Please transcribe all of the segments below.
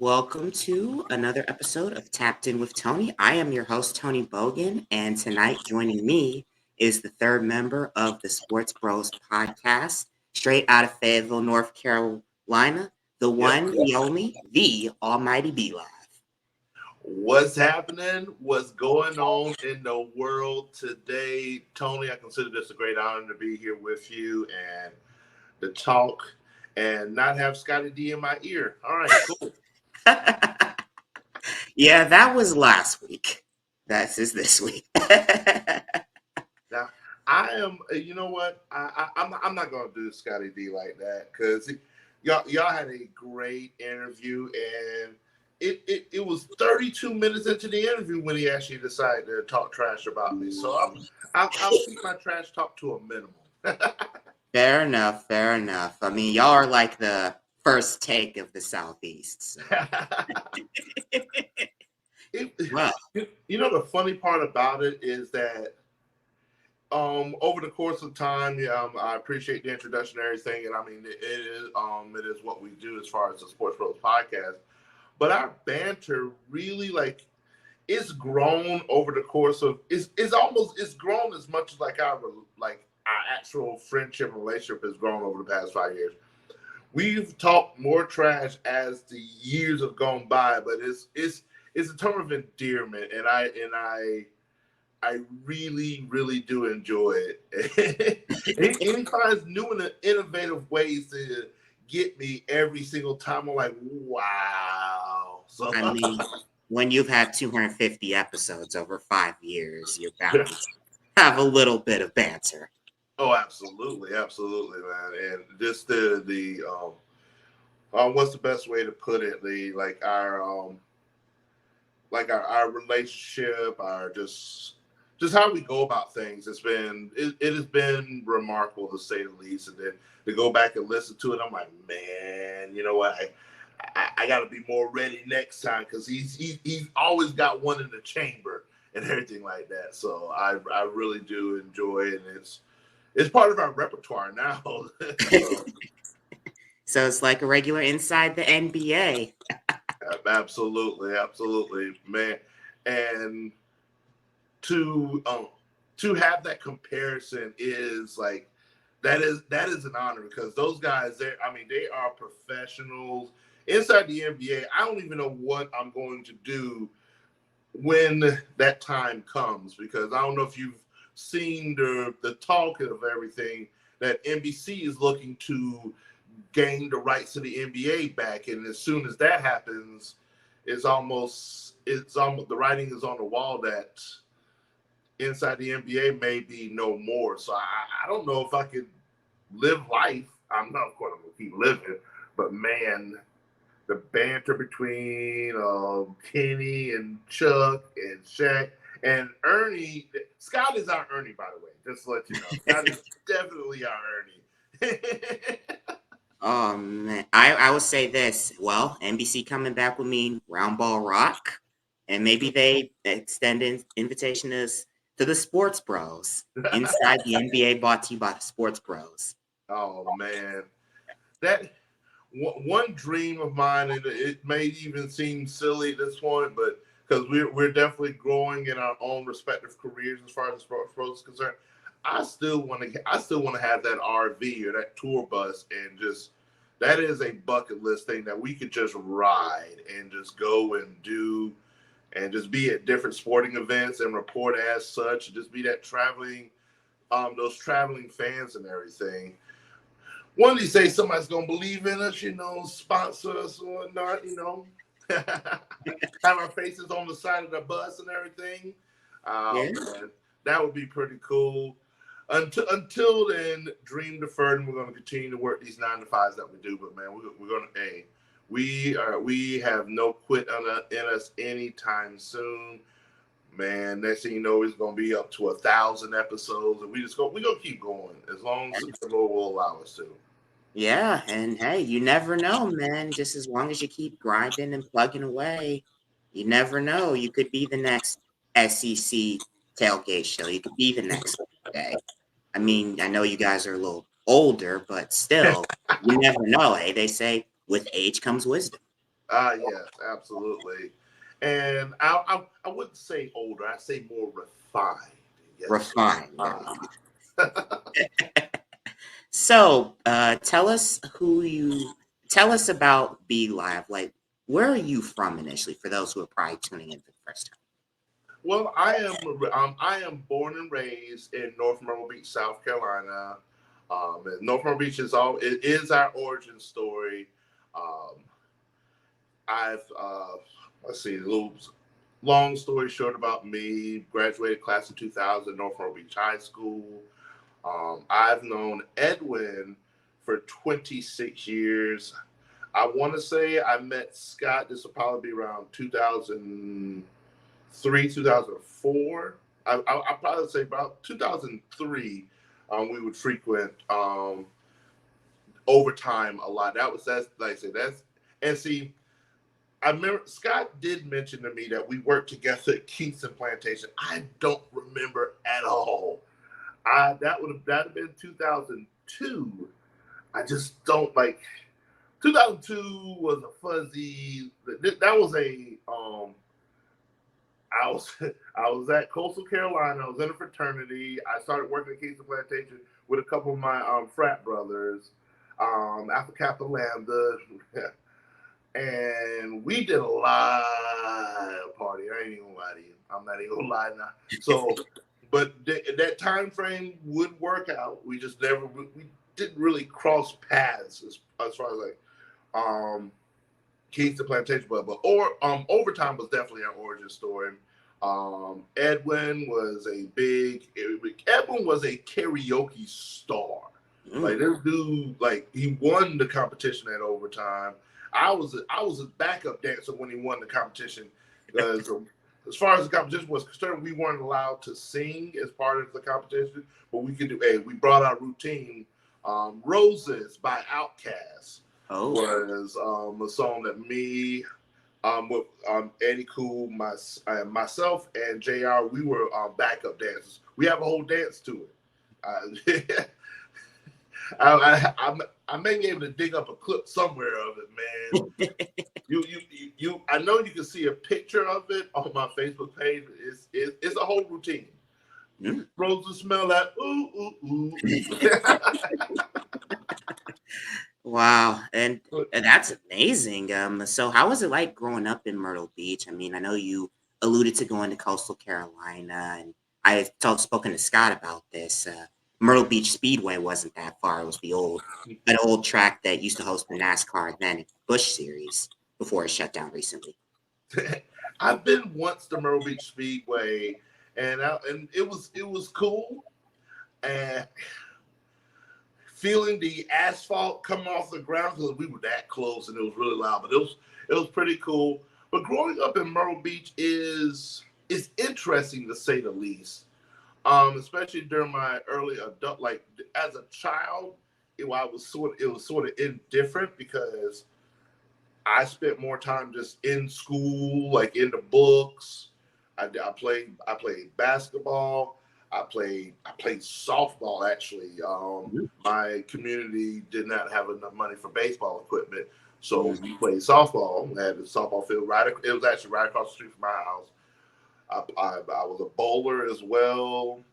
Welcome to another episode of Tapped In with Tony. I am your host, Tony Bogan, and tonight joining me is the third member of the Sports Bros Podcast, straight out of Fayetteville, North Carolina, the Yep. one, the only, the Almighty B Live. What's happening? What's going on in the world today? Tony, I consider this a great honor to be here with you and to talk and not have Scotty D in my ear. All right, cool. Yeah, that was last week. This is this week. Now, I am, you know what? I'm not going to do Scotty D like that because y'all had a great interview and it was 32 minutes into the interview when he actually decided to talk trash about me. So I'll keep my trash talk to a minimum. Fair enough. I mean, y'all are like the first take of the Southeast. So. Wow. You know, the funny part about it is that over the course of time, I appreciate the introduction and everything, and I mean it is what we do as far as the Sports Bros Podcast. But our banter really it's grown over the course of it's grown as much as our actual friendship and relationship has grown over the past 5 years. We've talked more trash as the years have gone by, but it's a term of endearment, and I really, really do enjoy it. And he finds new and innovative ways to get me every single time. I'm like, wow. So I mean, when you've had 250 episodes over 5 years, you're bound to have a little bit of banter. Oh, absolutely, man. And just the what's the best way to put it? Our relationship, our just how we go about things. It has been remarkable to say the least. And then to go back and listen to it, I'm like, man, you know what? I got to be more ready next time because he's always got one in the chamber and everything like that. So I really do enjoy it, and it's part of our repertoire now. So it's like a regular inside the NBA. Absolutely, man. And to have that comparison is that is an honor because those guys they are professionals inside the NBA. I don't even know what I'm going to do when that time comes because I don't know if you've seen the talk of everything that NBC is looking to gain the rights to the NBA back, and as soon as that happens, it's almost the writing is on the wall that inside the NBA may be no more. So I don't know if I could live life. I'm not going to keep living, but man, the banter between Kenny and Chuck and Shaq and Ernie. Scott is our Ernie, by the way. Just to let you know, Scott is definitely our Ernie. Oh man, I would say this. Well, NBC coming back with me, Round Ball Rock, and maybe they extend an invitation to the Sports Bros inside the NBA, brought to you by the Sports Bros. Oh man, that one dream of mine, and it may even seem silly at this point, but because we're definitely growing in our own respective careers as far as the Sports Bros is concerned. I still want to have that RV or that tour bus, and just that is a bucket list thing that we could just ride and just go and do, and just be at different sporting events and report as such, and just be that traveling, those traveling fans and everything. One of these days, somebody's gonna believe in us, sponsor us or whatnot, have our faces on the side of the bus and everything. Yeah. Man, that would be pretty cool. Until then, dream deferred, and we're going to continue to work these 9 to 5s that we do. But man, we're going to we have no quit in us anytime soon. Man, next thing you know, it's going to be up to 1,000 episodes, and we're going to keep going as long as the Lord will allow us to. Yeah, and hey, you never know, man. Just as long as you keep grinding and plugging away, you never know. You could be the next SEC tailgate show. You could be the next day. I mean, I know you guys are a little older, but still, you never know. Hey, they say with age comes wisdom. Yes, absolutely. And I wouldn't say older. I say more refined. Yes, Refined. refined. So, tell us about Be Live. Like, where are you from initially? For those who are probably tuning in for the first time. Well, I am born and raised in North Myrtle Beach, South Carolina. And North Myrtle Beach it is our origin story. Um, I've let's see, a little long story short about me. Graduated class of 2000, North Myrtle Beach High School. I've known Edwin for 26 years. I want to say I met Scott. This will probably be around 2003, 2004. I probably say about 2003. We would frequent overtime a lot. That's like I said. That's and see. I remember Scott did mention to me that we worked together at Kingston Plantation. I don't remember at all. That have been 2002. I just don't like 2002 was a fuzzy. That was a I was I was at Coastal Carolina. I was in a fraternity. I started working at Kingston Plantation with a couple of my frat brothers, Alpha Kappa Lambda, and we did a lot of party. I ain't even gonna lie to you. I'm not even gonna lie now. So, but that time frame would work out. We just never we didn't really cross paths as far as like Kingston Plantation, but overtime was definitely our origin story. Edwin was a karaoke star. Like this dude, like he won the competition at overtime. I was a backup dancer when he won the competition because as far as the competition was concerned, we weren't allowed to sing as part of the competition, but we could do. Hey, we brought our routine. "Roses" by Outkast was a song that me, with Eddie Cool, myself, and Jr. We were backup dancers. We have a whole dance to it. I may be able to dig up a clip somewhere of it, man. You I know you can see a picture of it on my Facebook page. It's a whole routine. Roses smell like ooh ooh ooh. Wow, and that's amazing. So how was it like growing up in Myrtle Beach? I mean, I know you alluded to going to Coastal Carolina, and spoken to Scott about this. Myrtle Beach Speedway wasn't that far. It was an old track that used to host the NASCAR then Busch Series before it shut down recently. I've been once to Myrtle Beach Speedway, and it was cool, and feeling the asphalt come off the ground because we were that close and it was really loud, but it was pretty cool. But growing up in Myrtle Beach is interesting to say the least. Especially during my early adult, like as a child, it was sort of indifferent because I spent more time just in school, like in the books. I played basketball. I played softball actually. My community did not have enough money for baseball equipment, so we played softball. We had a softball field it was actually right across the street from my house. I was a bowler as well,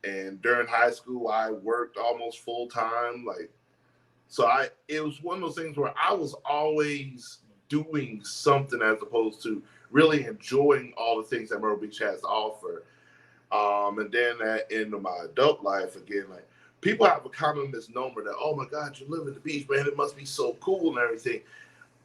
and during high school I worked almost full time. It was one of those things where I was always doing something as opposed to really enjoying all the things that Myrtle Beach has to offer. And then into my adult life again, like people have a common misnomer that, oh my God, you live in the beach, man, it must be so cool and everything.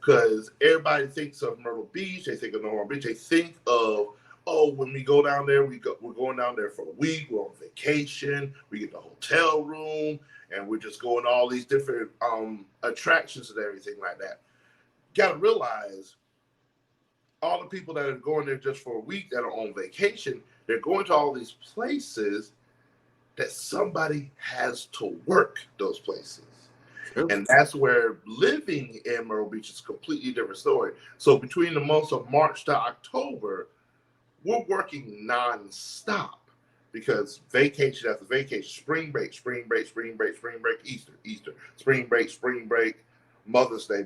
Because everybody thinks of Myrtle Beach, they think of Myrtle Beach, they think of, oh, when we go down there, we're going down there for a week, we're on vacation, we get the hotel room, and we're just going to all these different attractions and everything like that. Got to realize all the people that are going there just for a week that are on vacation, they're going to all these places that somebody has to work those places. True. And that's where living in Myrtle Beach is a completely different story. So between the months of March to October, we're working nonstop because vacation after vacation, spring break, Easter, spring break, Mother's Day,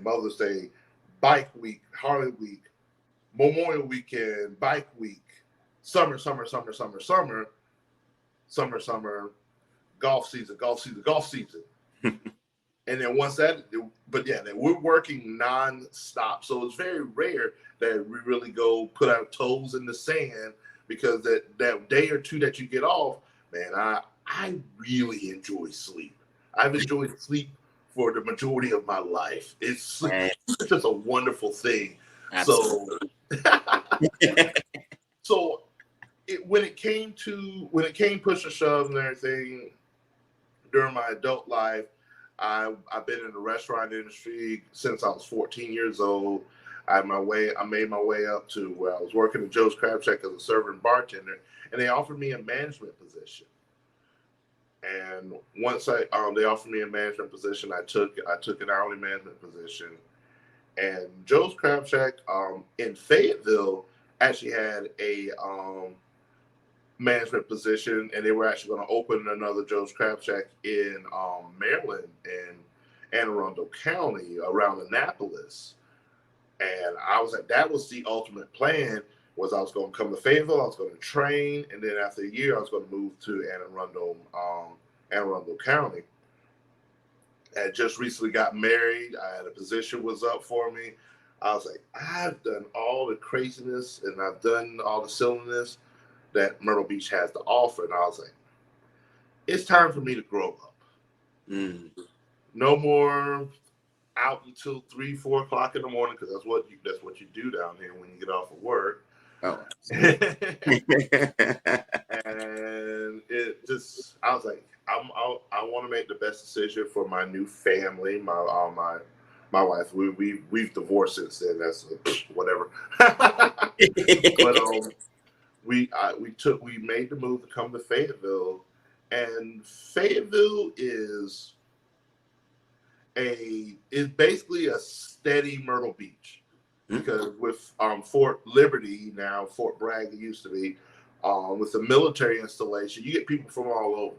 Bike Week, Harley Week, Memorial Weekend, Bike Week, summer, golf season. And then once that, but yeah, then we're working nonstop. So it's very rare that we really go put our toes in the sand, because that day or two that you get off, man, I really enjoy sleep. I've enjoyed sleep for the majority of my life. It's just a wonderful thing. Absolutely. So when it came push to shove and everything during my adult life, I've been in the restaurant industry since I was 14 years old. I made my way up to where I was working at Joe's Crab Shack as a server and bartender, and they offered me a management position. And once they offered me a management position, I took an hourly management position. And Joe's Crab Shack in Fayetteville actually had a management position, and they were actually going to open another Joe's Crab Shack in Maryland, in Anne Arundel County, around Annapolis. And I was like, that was the ultimate plan, was I was going to come to Fayetteville, I was going to train, and then after a year, I was going to move to Anne Arundel County. I just recently got married. I had a position was up for me. I was like, I've done all the craziness and I've done all the silliness that Myrtle Beach has to offer. And I was like, it's time for me to grow up. No more out until 3, 4 o'clock in the morning, because that's what you do down here when you get off of work. Oh. And it just, I was like, I want to make the best decision for my new family, my wife. We've divorced since then. That's whatever. But we made the move to come to Fayetteville, and Fayetteville is basically a steady Myrtle Beach, because with Fort Liberty, now Fort Bragg, it used to be, with the military installation, you get people from all over.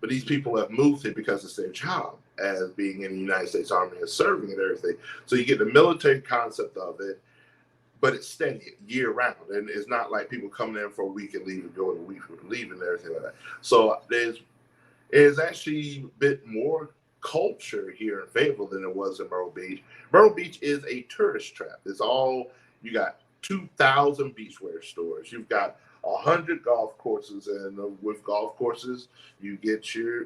But these people have moved here because it's their job as being in the United States Army and serving and everything. So you get the military concept of it, but it's steady year round. And it's not like people coming in for a week and leaving, going a week and leaving and everything like that. So there's actually a bit more culture here in Fayetteville than it was in Myrtle Beach. Myrtle Beach is a tourist trap. You got 2,000 beachwear stores. You've got 100 golf courses, and with golf courses, you get your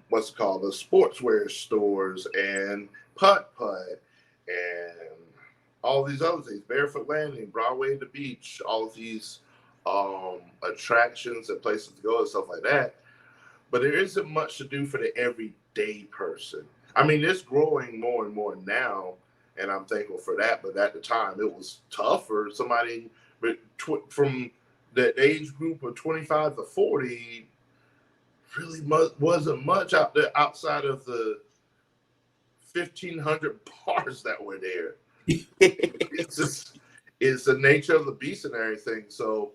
what's it called, the sportswear stores and putt and all these other things, Barefoot Landing, Broadway at the Beach, all of these attractions and places to go and stuff like that. But there isn't much to do for the everyday person. I mean, it's growing more and more now, and I'm thankful for that. But at the time, it was tough for somebody from the age group of 25 to 40. Really wasn't much out there outside of the 1,500 bars that were there. It's the nature of the beast and everything. So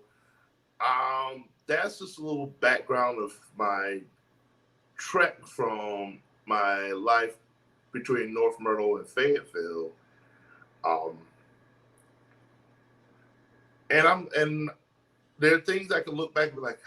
that's just a little background of my trek from my life between North Myrtle and Fayetteville. And there are things I can look back and be like,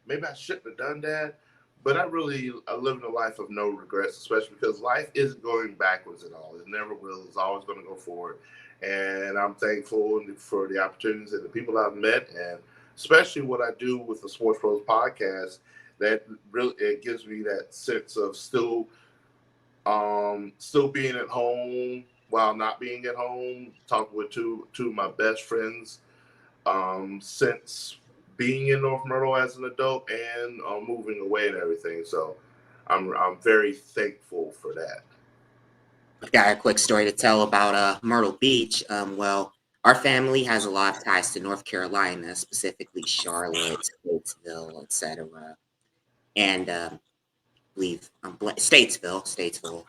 maybe I shouldn't have done that. But I live in a life of no regrets, especially because life isn't going backwards at all. It never will. It's always going to go forward. And I'm thankful for the opportunities and the people I've met, and especially what I do with the SportsBros Podcast. That really, it gives me that sense of still being at home while not being at home. Talking with two of my best friends since being in North Myrtle as an adult and moving away and everything. So I'm very thankful for that. I've got a quick story to tell about Myrtle Beach. Well, our family has a lot of ties to North Carolina, specifically Charlotte, Statesville, etc. And Statesville.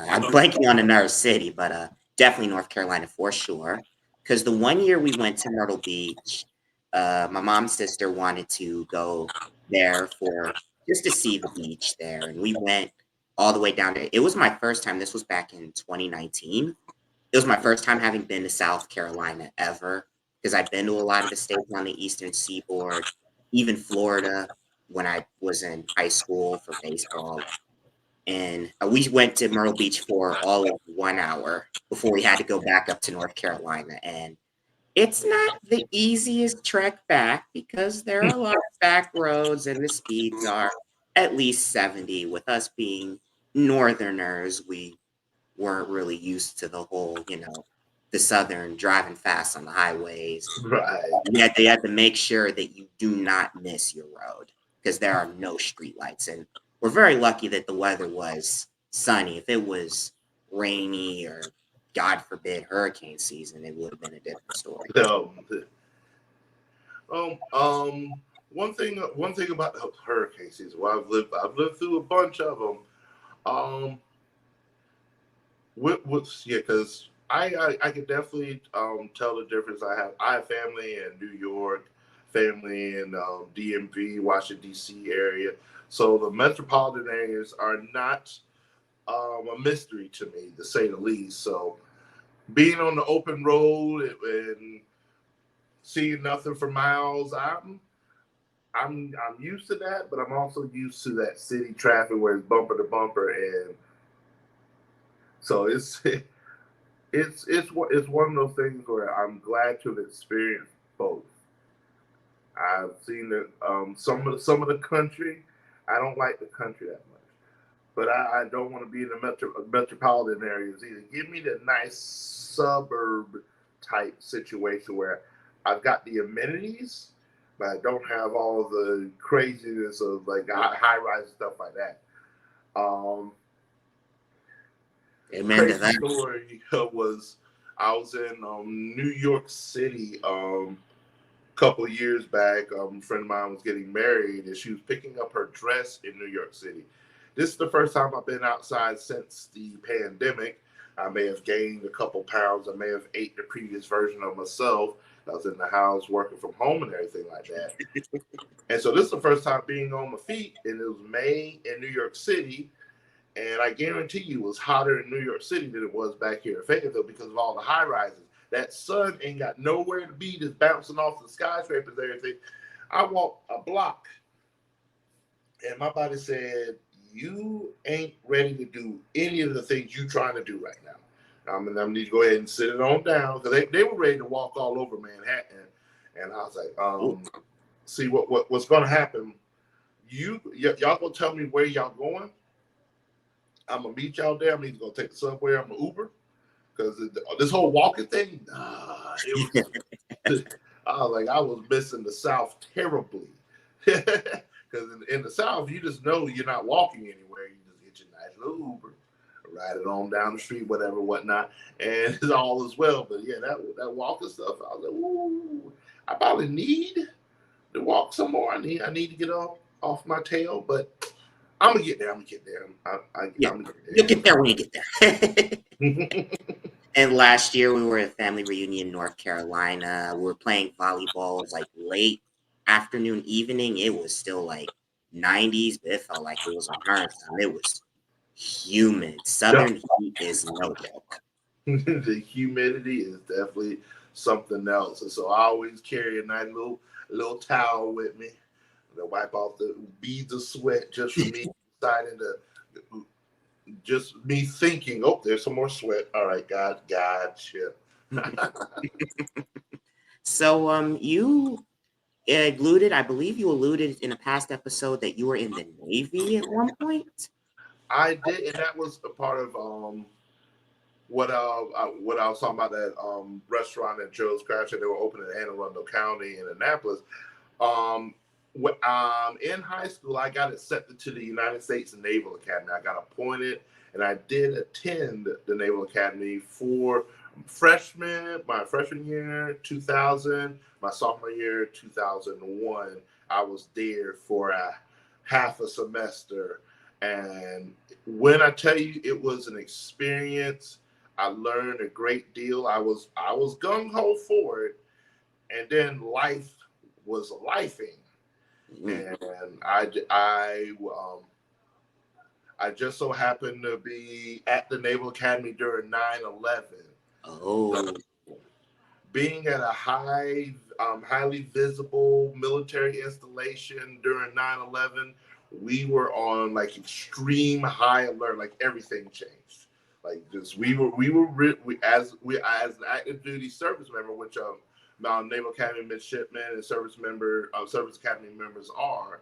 I'm blanking on another city, but definitely North Carolina for sure. Because the one year we went to Myrtle Beach, my mom's sister wanted to go there just to see the beach there, and we went. all the way down there. It was my first time. This was back in 2019. It was my first time having been to South Carolina ever, because I've been to a lot of the states on the Eastern Seaboard, even Florida when I was in high school for baseball. And we went to Myrtle Beach for all of 1 hour before we had to go back up to North Carolina. And it's not the easiest trek back because there are a lot of back roads and the speeds are at least 70. With us being northerners, we weren't really used to the whole, the southern driving fast on the highways. Right. They had to make sure that you do not miss your road because there are no street lights. And we're very lucky that the weather was sunny. If it was rainy or, God forbid, hurricane season, it would have been a different story. No. One thing about the hurricane season. Well, I've lived through a bunch of them. Because I could definitely tell the difference. I have family in New York, family in DMV, Washington D.C. area. So the metropolitan areas are not a mystery to me, to say the least. So being on the open road and seeing nothing for miles, I'm used to that, but I'm also used to that city traffic where it's bumper to bumper, and so it's one of those things where I'm glad to have experienced both. I've seen some of the country. I don't like the country that much, but I don't want to be in the metropolitan areas either. Give me the nice suburb type situation where I've got the amenities, but I don't have all of the craziness of like high rise stuff like that. Amen to that. Story was I was in New York City a couple years back. A friend of mine was getting married, and she was picking up her dress in New York City. This is the first time I've been outside since the pandemic. I may have gained a couple pounds. I may have ate the previous version of myself. I was in the house working from home and everything like that. And so this is the first time being on my feet, and it was May in New York City. And I guarantee you it was hotter in New York City than it was back here in Fayetteville because of all the high rises. That sun ain't got nowhere to be, just bouncing off the skyscrapers and everything. I walked a block, and my body said, you ain't ready to do any of the things you're trying to do right now. I need to go ahead and sit it on down, because they were ready to walk all over Manhattan. And I was like, see what's going to happen. Y'all going to tell me where y'all going? I'm going to meet y'all there. I'm either going to take the subway or I'm going to Uber. Because this whole walking thing, I was missing the South terribly. Because in the South, you just know you're not walking anywhere. You just get your nice little Uber, ride it on down the street, whatever, whatnot, and it's all as well. But yeah, that walking stuff, I was like, ooh, I probably need to walk some more. I need to get off my tail, but I'm gonna get there. I'm gonna get there. You'll get there when you get there. And last year we were at a family reunion in North Carolina. We were playing volleyball. It was like late afternoon, evening. It was still like 90s, but it felt like it was 100. It was humid. Southern heat is no joke. The humidity is definitely something else. And so I always carry a nice little towel with me to wipe off the beads of sweat just for me deciding to, just me thinking, oh, there's some more sweat. All right, gotcha. So you I believe you alluded in a past episode that you were in the Navy at one point. I did, and that was a part of what I was talking about, that restaurant at Joe's Scratcher. They were opening in Anne Arundel County in Annapolis. In high school, I got accepted to the United States Naval Academy. I got appointed, and I did attend the Naval Academy for my freshman year, 2000, my sophomore year, 2001. I was there for half a semester. And when I tell you it was an experience, I learned a great deal. I was gung-ho for it, and then life was lifing. And I just so happened to be at the Naval Academy during 9/11. Oh, Being at a highly visible military installation during 9/11, we were on like extreme high alert. Like everything changed. Like just we as an active duty service member, which Naval Academy midshipmen and service academy members are,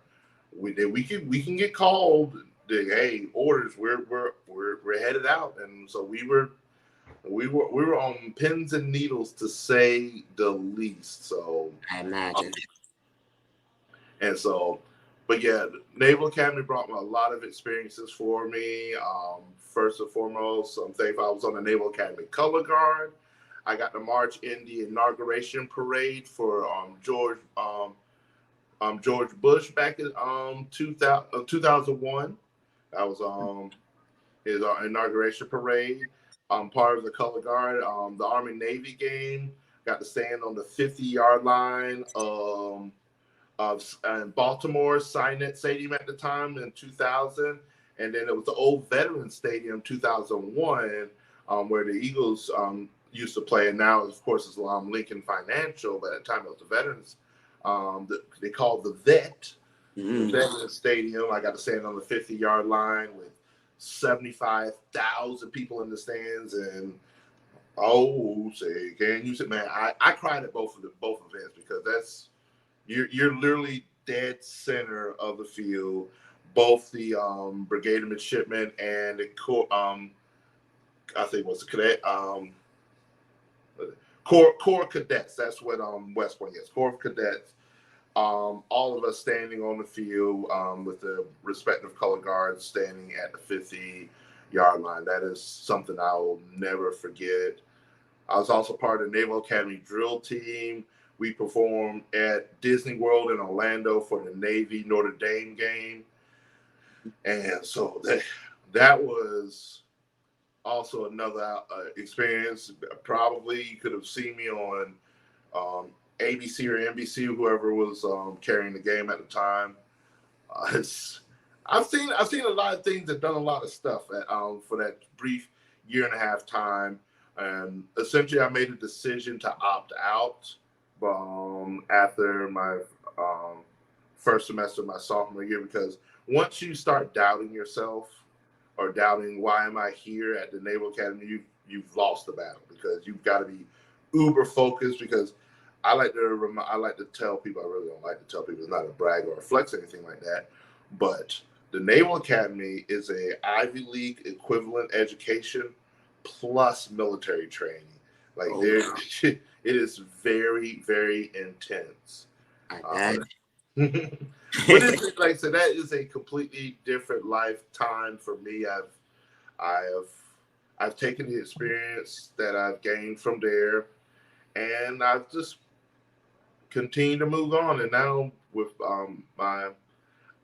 we can get called. Hey, orders. We're headed out, and so we were on pins and needles to say the least. So I imagine. and so, but yeah, Naval Academy brought a lot of experiences for me. First and foremost, I'm thankful I was on the Naval Academy color guard. I got to march in the inauguration parade for George Bush back in 2001. That was his inauguration parade. Part of the color guard. The Army Navy game, got to stand on the 50-yard line of Baltimore Cynet Stadium at the time in 2000, and then it was the old Veterans Stadium 2001, where the Eagles used to play, and now of course it's Lincoln Financial, but at the time it was the Veterans. They called the Veterans Stadium. I got to stand on the 50-yard line with 75,000 people in the stands, and can you say, man, I cried at both events, because that's you're literally dead center of the field. Both the brigade of midshipmen and the I think it was the cadet Corps cadets. That's what West Point is. Corps of Cadets. All of us standing on the field with the respective color guards standing at the 50-yard line. That is something I will never forget. I was also part of the Naval Academy drill team. We performed at Disney World in Orlando for the Navy Notre Dame game. And so that was also another experience. Probably you could have seen me on ABC or NBC, whoever was carrying the game at the time. I've seen a lot of things and done a lot of stuff for that brief year and a half time. And essentially, I made a decision to opt out after my first semester of my sophomore year, because once you start doubting yourself or doubting why am I here at the Naval Academy, you've lost the battle, because you've got to be uber focused. Because I like to tell people, I really don't like to tell people, it's not a brag or a flex or anything like that, but the Naval Academy is a Ivy League equivalent education plus military training. Like it is very, very intense. But it's like, so that is a completely different lifetime for me. I've taken the experience that I've gained from there, and I've just continued to move on. And now with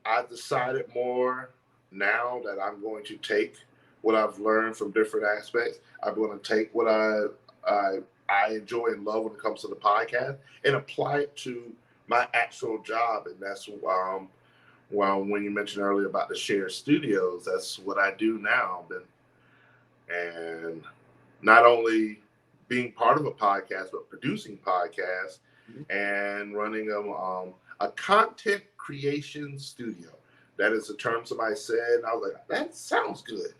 I've decided more now that I'm going to take what I've learned from different aspects. I'm going to take what I enjoy and love when it comes to the podcast and apply it to my actual job. And that's when you mentioned earlier about the shared studios, that's what I do now. And not only being part of a podcast, but producing podcasts and running a content creation studio. That is a term somebody said, and I was like, that sounds good.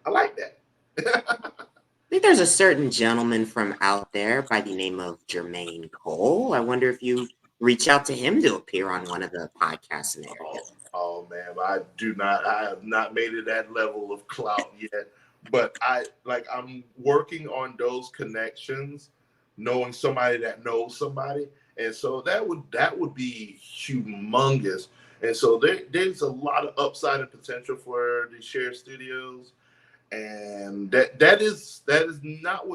I like that. I think there's a certain gentleman from out there by the name of Jermaine Cole. I wonder if you reach out to him to appear on one of the podcast scenarios. Oh man, I have not made it that level of clout yet. But I'm working on those connections, knowing somebody that knows somebody. And so that would be humongous. And so there's a lot of upside and potential for the shared studios. And that is not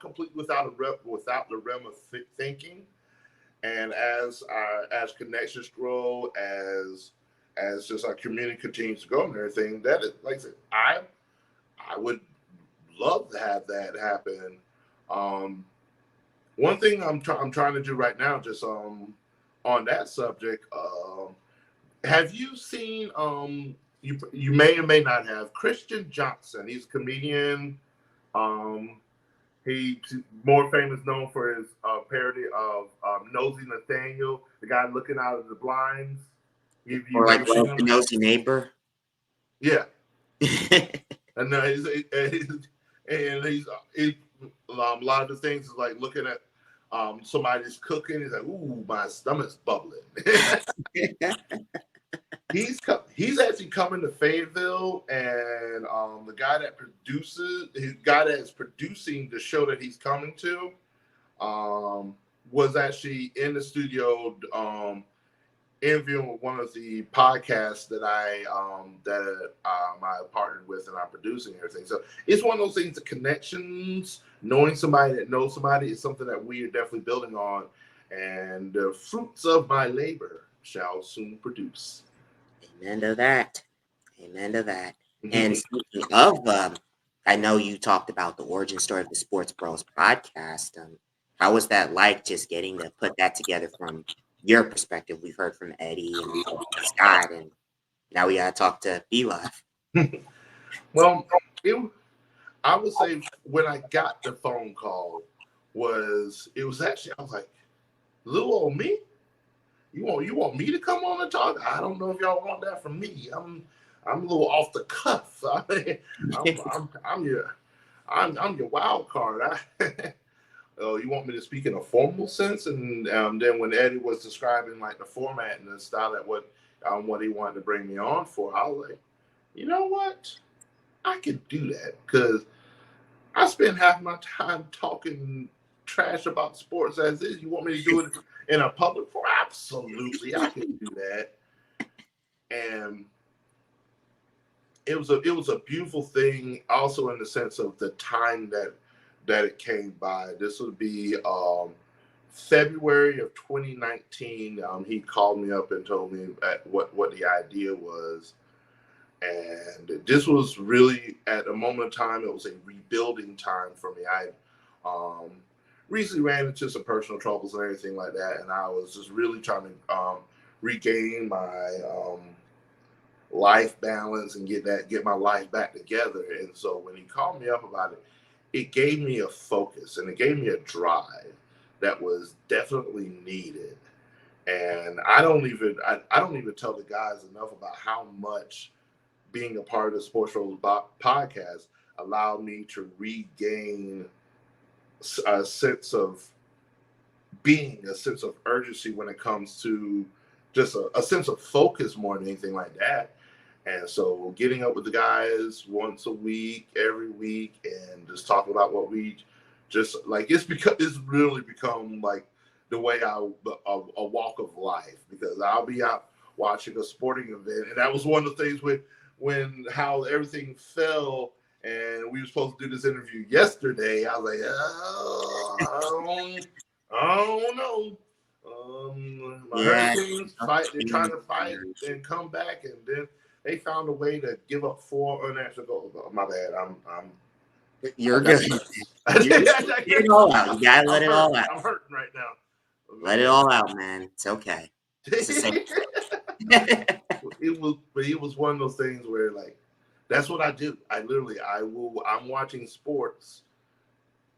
complete without the realm of thinking. And as connections grow, as just our community continues to grow and everything, that is, like I said, I would love to have that happen. One thing I'm trying to do right now, just on that subject, have you seen you may or may not have Christian Johnson. He's a comedian. He's more famous known for his parody of Nosy Nathaniel, the guy looking out of the blinds. Or like the nosy neighbor. Yeah. And he's a lot of the things is like looking at somebody's cooking. He's like, ooh, my stomach's bubbling. He's actually coming to Fayetteville, and the guy that is producing the show that he's coming to, was actually in the studio interviewing with one of the podcasts that I partnered with and I'm producing and everything. So it's one of those things, the connections, knowing somebody that knows somebody is something that we are definitely building on, and the fruits of my labor shall soon produce. Amen to that. Amen to that. Mm-hmm. And speaking of, I know you talked about the origin story of the SportsBros podcast. How was that like, just getting to put that together from your perspective? We've heard from Eddie and Scott, and now we got to talk to B-Live. Well, I would say when I got the phone call, it was actually, I was like, little old me? You want me to come on and talk? I don't know if y'all want that from me. I'm a little off the cuff. I'm your wild card. You want me to speak in a formal sense? And then when Eddie was describing like the format and the style at what he wanted to bring me on for, I was like, you know what? I could do that, because I spend half my time talking trash about sports as is. You want me to do it in a public forum? Absolutely, I can do that. And it was a beautiful thing, also in the sense of the time that it came by. This would be February of 2019. He called me up and told me what the idea was. And this was really, at a moment of time, it was a rebuilding time for me. I recently ran into some personal troubles and everything like that, and I was just really trying to regain my life balance and get my life back together. And so when he called me up about it, it gave me a focus and it gave me a drive that was definitely needed. And I don't even tell the guys enough about how much being a part of the SportsBros podcast allowed me to regain a sense of urgency when it comes to just a sense of focus more than anything like that. And so getting up with the guys once a week, every week, and just talking about what we just like, it's really become like the way a walk of life, because I'll be out watching a sporting event. And that was one of the things when how everything fell, and we were supposed to do this interview yesterday. I was like, I don't know. My Hurricanes they're trying to fight and come back, and then they found a way to give up 4 unanswered goals. Oh, my bad. You're good. Get it all out. You gotta let it all out. I'm hurting right now. Let it all out, man. It's okay. It's the same. It was one of those things where, like, that's what I do. I'm watching sports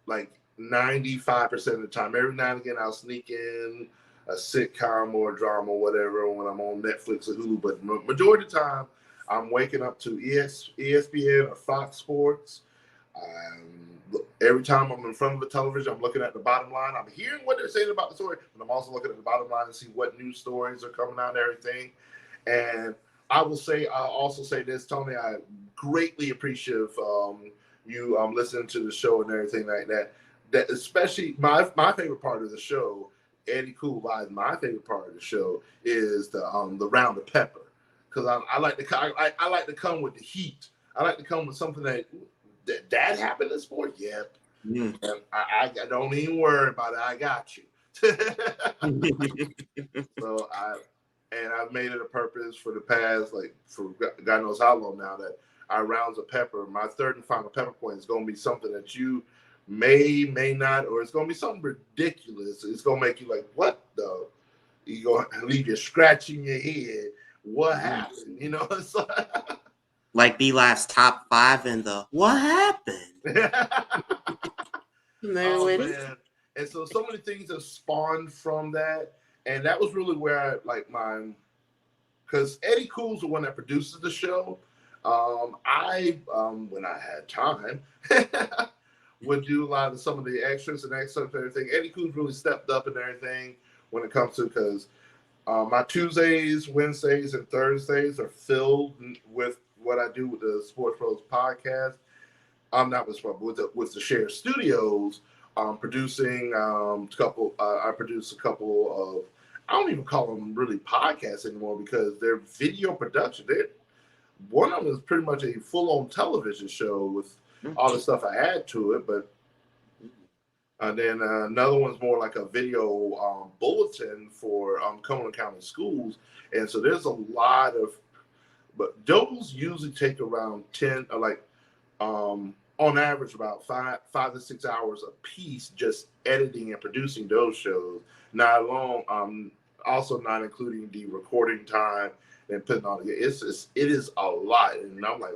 like 95% of the time. Every now and again, I'll sneak in a sitcom or a drama or whatever when I'm on Netflix or Hulu. But majority of the time, I'm waking up to ESPN or Fox Sports. Every time I'm in front of the television, I'm looking at the bottom line. I'm hearing what they're saying about the story, but I'm also looking at the bottom line and see what news stories are coming out and everything. And I'll also say this, Tony, I'm greatly appreciative you listening to the show and everything like that. That especially my favorite part of the show, Eddie Cool Live, my favorite part of the show is the round of pepper, because I like to come with the heat. I like to come with something that happened in sport. Yep. And I don't even worry about it. I got you. So I've made it a purpose for the past, like, for God knows how long now, that our rounds of pepper, my third and final pepper point, is going to be something that you may not, or it's going to be something ridiculous. It's going to make you like, what the? You're going to leave you scratching your head what happened? You know, it's like B-Live's top 5 in the what happened? oh man. And so many things have spawned from that. And that was really where I like mine, because Eddie Cool's the one that produces the show. I when I had time would do a lot of some of the extras and everything. Eddie Cool's really stepped up and everything when it comes to, because my Tuesdays, Wednesdays, and Thursdays are filled with what I do with the SportsBros Podcast. I'm not with the Share Studios. Producing a couple. I produce a couple of. I don't even call them really podcasts anymore because they're video production. One of them is pretty much a full-on television show with all the stuff I add to it, but then another one's more like a video bulletin for Cumberland County schools. And so there's a lot of, but those usually take around 10, on average about 5 to 6 hours a piece, just editing and producing those shows. Not alone, also not including the recording time and putting all together. It is a lot, and I'm like,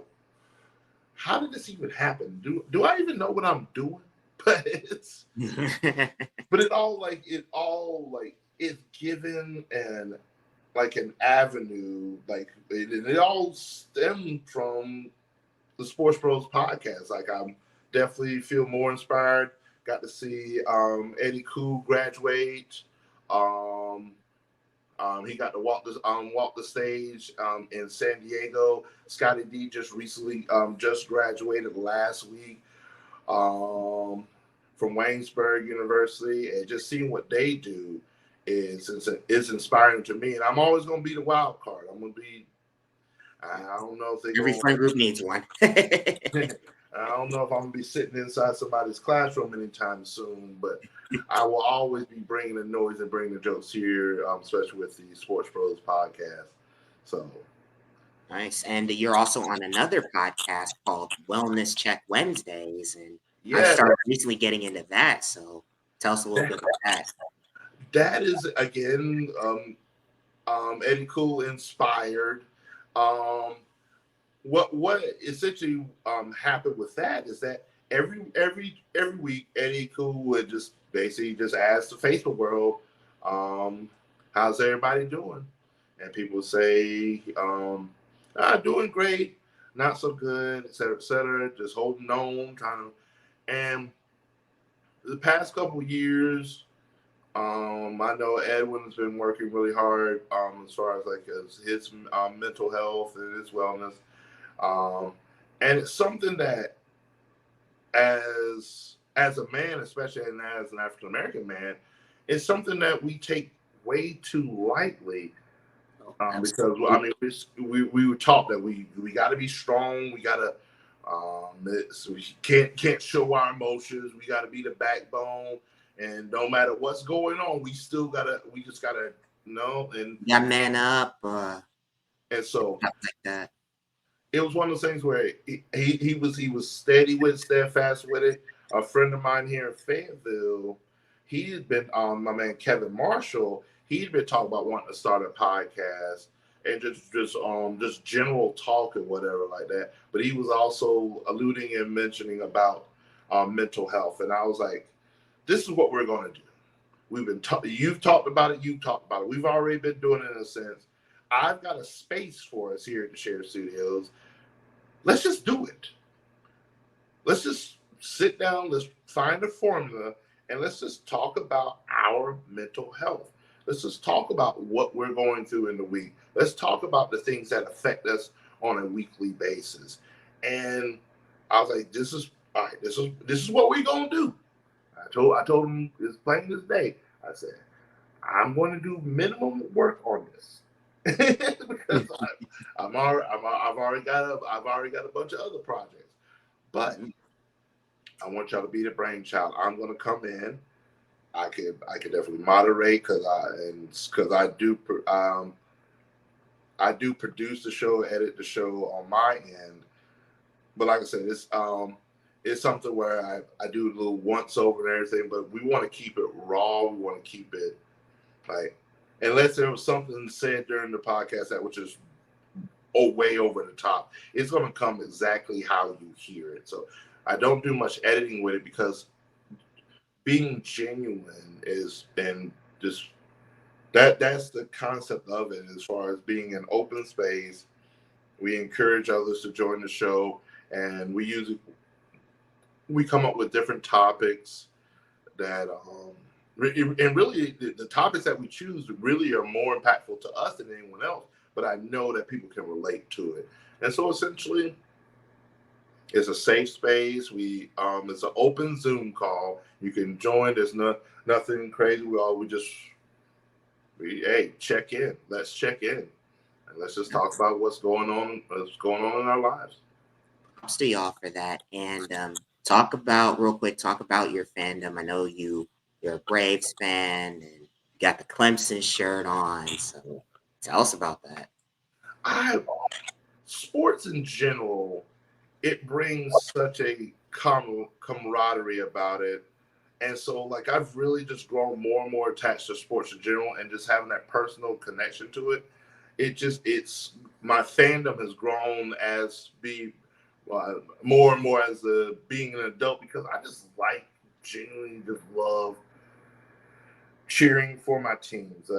how did this even happen? Do I even know what I'm doing? But it's but it all is given and like an avenue, like it all stemmed from the SportsBros Podcast. Like I'm definitely feel more inspired. Got to see Eddie Cool graduate. He got to walk the stage in San Diego. Scotty D just recently just graduated last week from Waynesburg University, and just seeing what they do is inspiring to me. And I'm always going to be the wild card. I'm going to be. I don't know if every friend group needs one. I don't know if I'm going to be sitting inside somebody's classroom anytime soon, but I will always be bringing the noise and bringing the jokes here, especially with the SportsBros Podcast. So nice. And you're also on another podcast called Wellness Check Wednesdays, and I started recently getting into that. So tell us a little bit about that. That is again Eddie Cool inspired. What essentially happened with that is that every week Eddie Cool would just basically just ask the Facebook world, how's everybody doing? And people would say, doing great, not so good, et cetera, just holding on, and the past couple of years, I know Edwin's been working really hard as far as his mental health and his wellness. And it's something that as a man, especially as an African American man, it's something that we take way too lightly. Because I mean, we were taught that we got to be strong. We got to we can't show our emotions. We got to be the backbone, and no matter what's going on, we just gotta and man up. And so like that. It was one of those things where he was steady with it, steadfast with it. A friend of mine here in Fayetteville, he had been my man Kevin Marshall. He'd been talking about wanting to start a podcast and just general talk and whatever like that. But he was also alluding and mentioning about mental health, and I was like, "This is what we're going to do. We've been you've talked about it. You've talked about it. We've already been doing it in a sense. I've got a space for us here at the Share Studios. Let's just do it. Let's just sit down. Let's find a formula, and let's just talk about our mental health. Let's just talk about what we're going through in the week. Let's talk about the things that affect us on a weekly basis." And I was like, "This is all right. This is what we're gonna do." I told him as plain as day. I said, "I'm going to do minimum work on this." Because I've already got a bunch of other projects, but I want y'all to be the brainchild. I'm going to come in. I could definitely moderate because I do produce the show, edit the show on my end. But like I said, it's something where I do a little once over and everything. But we want to keep it raw. We want to keep it like. unless there was something said during the podcast that was just way over the top, it's going to come exactly how you hear it. So I don't do much editing with it because being genuine is, and just that's the concept of it. As far as being an open space, we encourage others to join the show, and we come up with different topics that and really the topics that we choose really are more impactful to us than anyone else, but I know that people can relate to it. And so essentially it's a safe space. It's an open Zoom call. You can join. There's nothing crazy. Hey, check in. Let's check in, and let's just talk about what's going on in our lives. Props to y'all for that. And talk about your fandom. I know you're a Braves fan and you got the Clemson shirt on. So tell us about that. Sports in general, it brings such a camaraderie about it. And so, like, I've really just grown more and more attached to sports in general, and just having that personal connection to it. It's my fandom has grown more and more as being an adult, because I just genuinely just love cheering for my teams.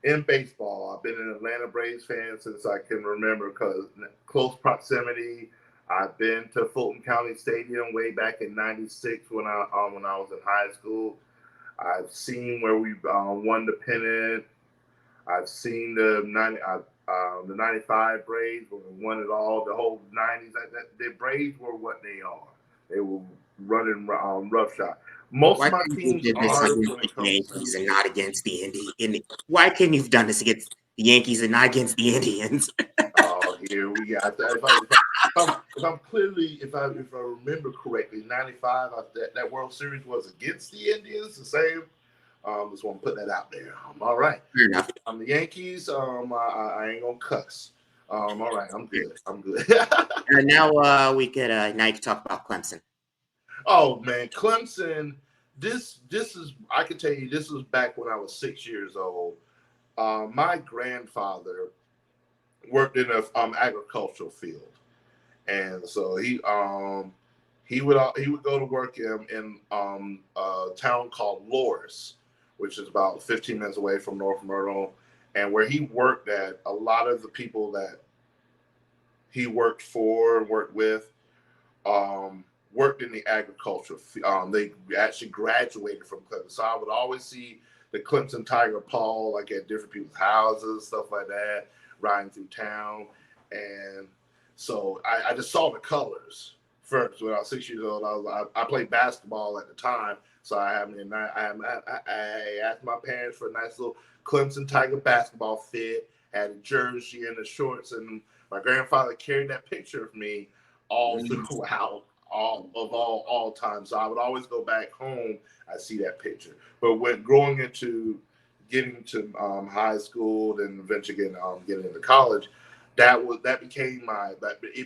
In baseball, I've been an Atlanta Braves fan since I can remember, because close proximity. I've been to Fulton County Stadium way back in '96 when I was in high school. I've seen where we won the pennant. I've seen the '95 Braves when we won it all. The whole '90s. The Braves were what they are. They were running roughshod. Most of my teams are against the Yankees and not against the Indians. Why couldn't you've done this against the Yankees and not against the Indians? Oh, here we got that. If I remember correctly, '95 that World Series was against the Indians. The same. Just want to put that out there. All right. Fair enough. The Yankees. I ain't gonna cuss. All right. I'm good. And now we could now you can talk about Clemson. Oh man, Clemson. This is, I can tell you, this was back when I was 6 years old. My grandfather worked in a agricultural field, and so he would go to work in a town called Loris, which is about 15 minutes away from North Myrtle. And where he worked at, a lot of the people that he worked with, worked in the agriculture. They actually graduated from Clemson. So I would always see the Clemson Tiger pole, like at different people's houses, stuff like that, riding through town. And so I just saw the colors first when I was 6 years old. I played basketball at the time, so I asked my parents for a nice little Clemson Tiger basketball fit, had a jersey and the shorts, and my grandfather carried that picture of me all throughout all time. So I would always go back home, I see that picture. But when getting to high school, and eventually getting into college, it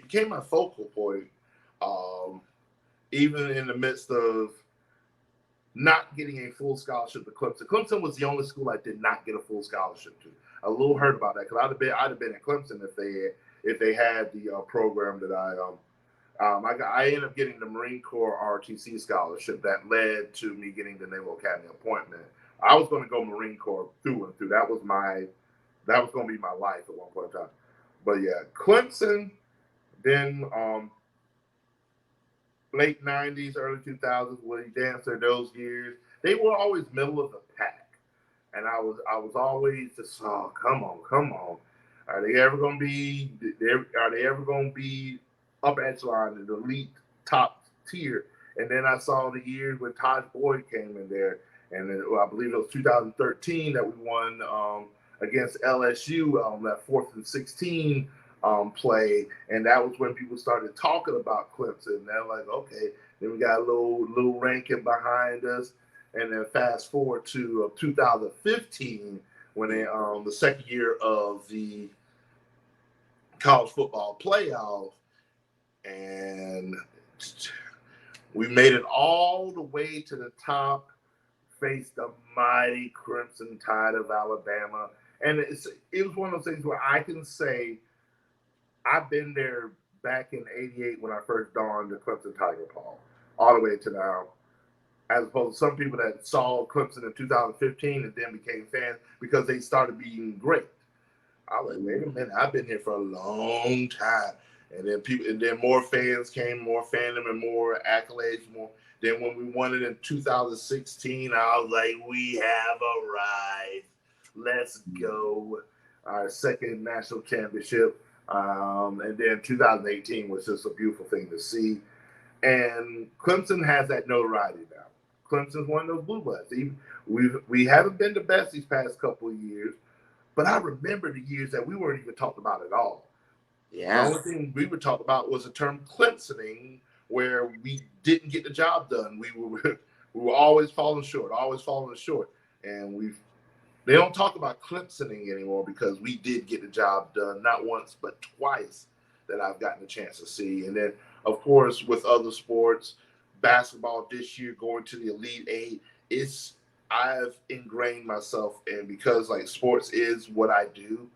became my focal point. Even in the midst of not getting a full scholarship to Clemson. Clemson was the only school I did not get a full scholarship to. I was a little hurt about that, because I'd have been at Clemson if they had the program that I ended up getting the Marine Corps ROTC scholarship that led to me getting the Naval Academy appointment. I was going to go Marine Corps through and through. That was going to be my life at one point in time. But yeah, Clemson. Then late '90s, early 2000s, Willie Dancer, those years, they were always middle of the pack, and I was always just, oh, come on, are they ever going to be upper echelon in the elite top tier? And then I saw the years when Todd Boyd came in there, and then, I believe it was 2013 that we won against LSU that 4th and 16 play, and that was when people started talking about Clemson. They're like, okay, then we got a little ranking behind us, and then fast forward to 2015 when they the second year of the college football playoff, and we made it all the way to the top. faced the mighty Crimson Tide of Alabama. And it was one of those things where I can say I've been there back in '88 when I first donned the Clemson Tiger Paul, all the way to now. As opposed to some people that saw Clemson in 2015 and then became fans because they started being great. I was like, wait a minute, I've been here for a long time. And then more fans came, more fandom and more accolades, more. Then when we won it in 2016, I was like, we have arrived. Let's go. Our second national championship. And then 2018 was just a beautiful thing to see. And Clemson has that notoriety now. Clemson's one of those blue bloods. We haven't been the best these past couple of years, but I remember the years that we weren't even talked about at all. Yeah. The only thing we would talk about was the term Clemsoning, where we didn't get the job done. We were always falling short, and they don't talk about Clemsoning anymore because we did get the job done, not once but twice that I've gotten a chance to see. And then, of course, with other sports, basketball this year going to the Elite Eight, I've ingrained myself in, because like sports is what I do.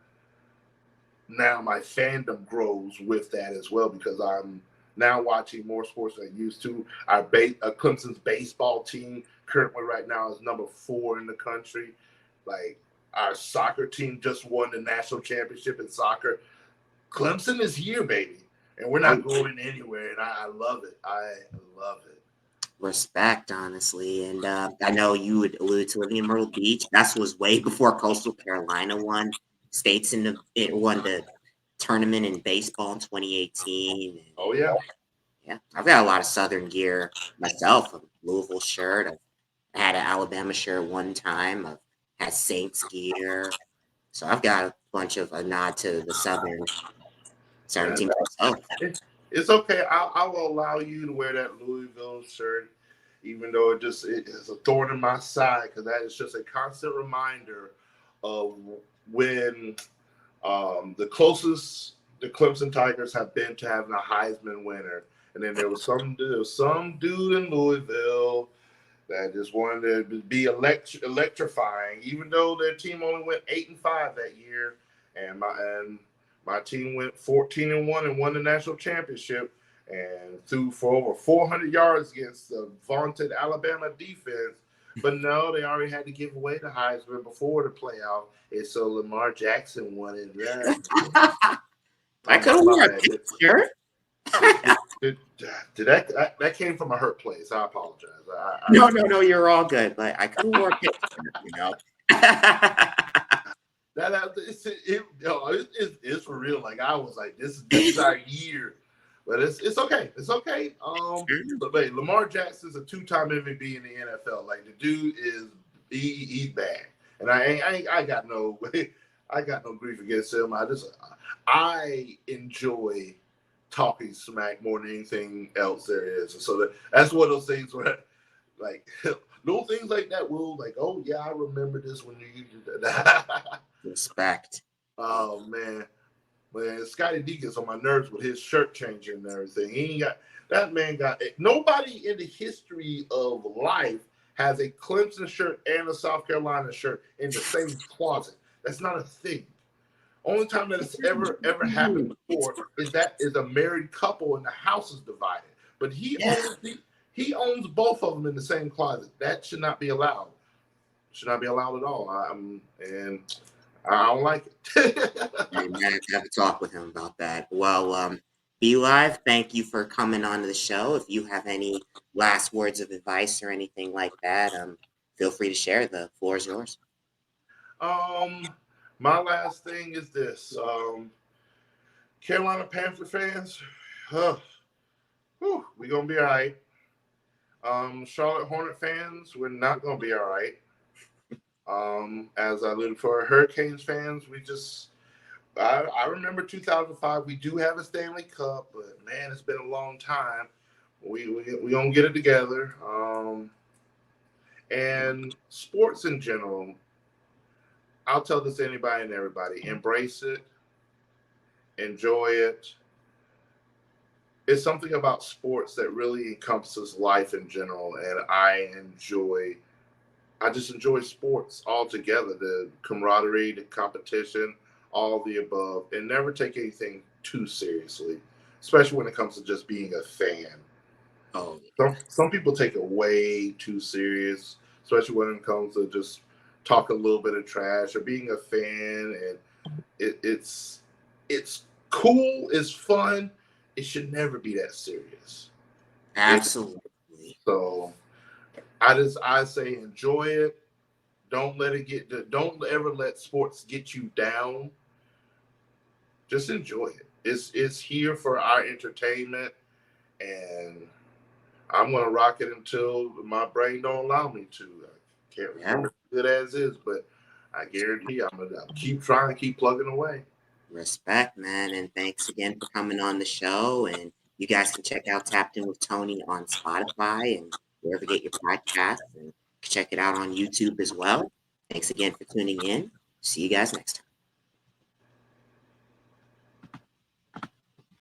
Now my fandom grows with that as well, because I'm now watching more sports than I used to. Clemson's baseball team currently right now is number 4 in the country. Like, our soccer team just won the national championship in soccer. Clemson is here, baby, and we're not going anywhere, and I love it. I love it. Respect, honestly. And I know you would allude to living in Myrtle Beach. That was way before Coastal Carolina won the tournament in baseball in 2018. Oh, yeah. Yeah, I've got a lot of Southern gear myself. A Louisville shirt. I had an Alabama shirt one time. I've had Saints gear. So I've got a bunch of a nod to the Southern team myself. It's okay. I will allow you to wear that Louisville shirt, even though it is a thorn in my side, because that is just a constant reminder of when the closest the Clemson Tigers have been to having a Heisman winner. And then there was some dude in Louisville that just wanted to be electrifying, even though their team only went 8-5 that year, and my team went 14-1 and won the national championship and threw for over 400 yards against the vaunted Alabama defense. But no, they already had to give away the Heisman before the playoff, and so Lamar Jackson won it. I could have worn a shirt. Did that came from a hurt place? I apologize. No, you're all good. But I could have worn a shirt, you know. It's for real. Like, I was like, this is our year, but it's okay. It's okay. But wait, Lamar Jackson's a 2-time MVP in the NFL. Like, the dude he's bad, and I got no grief against him. I enjoy talking smack more than anything else there is, and so that's one of those things where, like, little things like that will, like, oh yeah, I remember this when you did that. Respect. Oh man, Scotty D gets on my nerves with his shirt changing and everything. Nobody in the history of life has a Clemson shirt and a South Carolina shirt in the same closet. That's not a thing. Only time that it's ever happened before is a married couple and the house is divided. But he owns both of them in the same closet. That should not be allowed. Should not be allowed at all. And I don't like it. I have to talk with him about that. Well, Be Live, thank you for coming on to the show. If you have any last words of advice or anything like that, feel free to share. The floor is yours. My last thing is this. Carolina Panther fans, we're going to be all right. Charlotte Hornet fans, we're not going to be all right. As I alluded for Hurricanes fans, I remember 2005. We do have a Stanley Cup, but man, it's been a long time. We gonna get it together. And sports in general, I'll tell this to anybody and everybody: embrace it, enjoy it. It's something about sports that really encompasses life in general, and I enjoy I just enjoy sports altogether, the camaraderie, the competition, all the above, and never take anything too seriously, especially when it comes to just being a fan. Oh, Some people take it way too serious, especially when it comes to just talk a little bit of trash or being a fan. And it's cool, it's fun. It should never be that serious. absolutely. So I say enjoy it. Don't ever let sports get you down. Just enjoy it. It's here for our entertainment, and I'm gonna rock it until my brain don't allow me to. I can't remember it as is, but I guarantee I'm gonna keep trying, keep plugging away. Respect, man. And thanks again for coming on the show. And you guys can check out Tapped In with Tony on Spotify and wherever you get your podcasts. And check it out on YouTube as well. Thanks again for tuning in. See you guys next time.